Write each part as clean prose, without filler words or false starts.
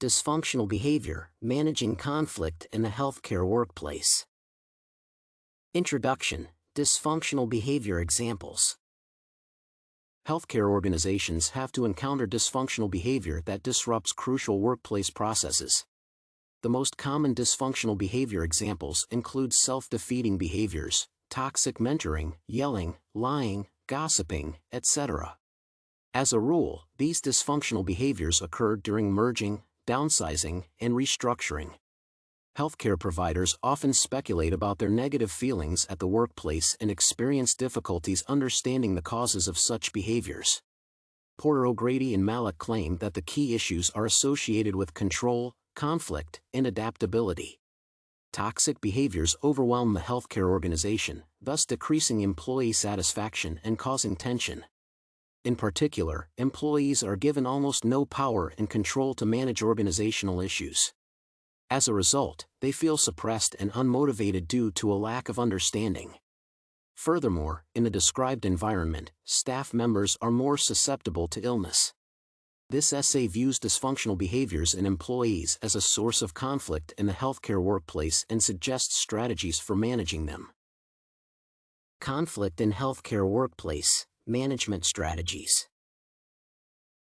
Dysfunctional behavior, managing conflict in the healthcare workplace. Introduction, dysfunctional behavior examples. Healthcare organizations have to encounter dysfunctional behavior that disrupts crucial workplace processes. The most common dysfunctional behavior examples include self-defeating behaviors, toxic mentoring, yelling, lying, gossiping, etc. As a rule, these dysfunctional behaviors occur during merging, downsizing, and restructuring. Healthcare providers often speculate about their negative feelings at the workplace and experience difficulties understanding the causes of such behaviors. Porter, O'Grady, and Malek claim that the key issues are associated with control, conflict, and adaptability. Toxic behaviors overwhelm the healthcare organization, thus decreasing employee satisfaction and causing tension. In particular, employees are given almost no power and control to manage organizational issues. As a result, they feel suppressed and unmotivated due to a lack of understanding. Furthermore, in the described environment, staff members are more susceptible to illness. This essay views dysfunctional behaviors in employees as a source of conflict in the healthcare workplace and suggests strategies for managing them. Conflict in healthcare workplace, management strategies.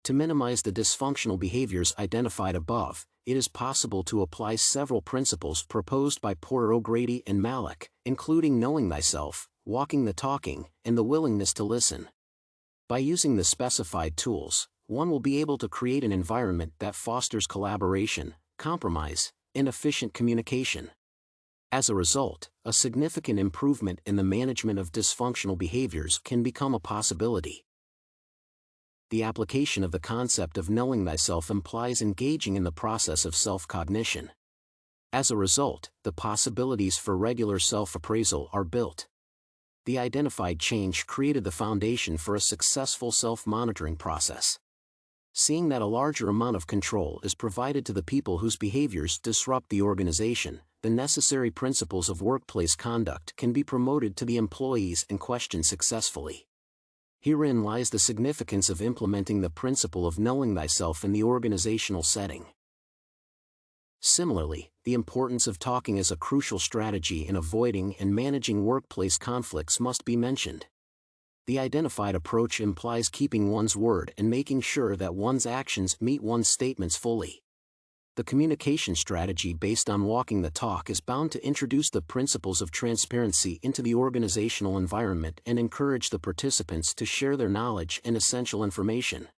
To minimize the dysfunctional behaviors identified above, it is possible to apply several principles proposed by Porter, O'Grady, and Malek, including knowing thyself, walking the talking, and the willingness to listen. By using the specified tools, one will be able to create an environment that fosters collaboration, compromise, and efficient communication. As a result, a significant improvement in the management of dysfunctional behaviors can become a possibility. The application of the concept of knowing thyself implies engaging in the process of self-cognition. As a result, the possibilities for regular self-appraisal are built. The identified change created the foundation for a successful self-monitoring process. Seeing that a larger amount of control is provided to the people whose behaviors disrupt the organization, the necessary principles of workplace conduct can be promoted to the employees in question successfully. Herein lies the significance of implementing the principle of knowing thyself in the organizational setting. Similarly, the importance of talking as a crucial strategy in avoiding and managing workplace conflicts must be mentioned. The identified approach implies keeping one's word and making sure that one's actions meet one's statements fully. The communication strategy based on walking the talk is bound to introduce the principles of transparency into the organizational environment and encourage the participants to share their knowledge and essential information.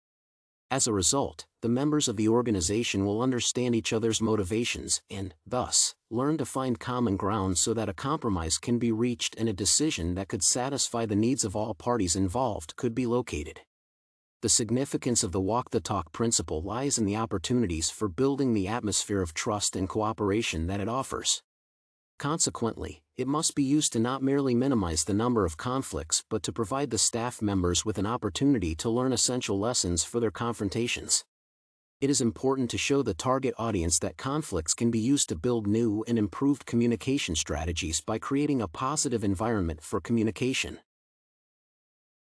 As a result, the members of the organization will understand each other's motivations and, thus, learn to find common ground so that a compromise can be reached and a decision that could satisfy the needs of all parties involved could be located. The significance of the walk the talk principle lies in the opportunities for building the atmosphere of trust and cooperation that it offers. Consequently, it must be used to not merely minimize the number of conflicts but to provide the staff members with an opportunity to learn essential lessons for their confrontations. It is important to show the target audience that conflicts can be used to build new and improved communication strategies by creating a positive environment for communication.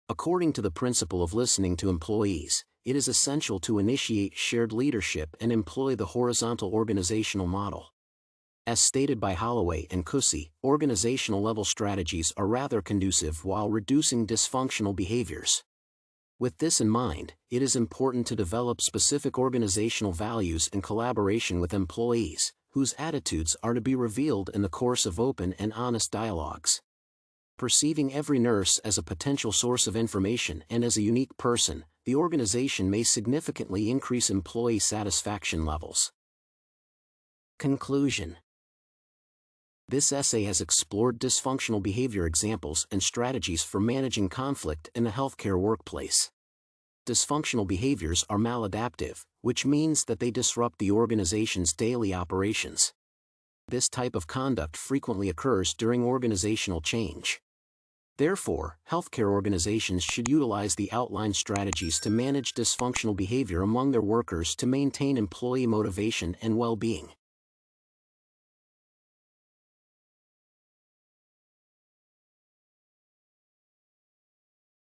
According to the principle of listening to employees, it is essential to initiate shared leadership and employ the horizontal organizational model. As stated by Holloway and Kusy, organizational-level strategies are rather conducive while reducing dysfunctional behaviors. With this in mind, it is important to develop specific organizational values in collaboration with employees, whose attitudes are to be revealed in the course of open and honest dialogues. Perceiving every nurse as a potential source of information and as a unique person, the organization may significantly increase employee satisfaction levels. Conclusion. This essay has explored dysfunctional behavior examples and strategies for managing conflict in the healthcare workplace. Dysfunctional behaviors are maladaptive, which means that they disrupt the organization's daily operations. This type of conduct frequently occurs during organizational change. Therefore, healthcare organizations should utilize the outlined strategies to manage dysfunctional behavior among their workers to maintain employee motivation and well-being.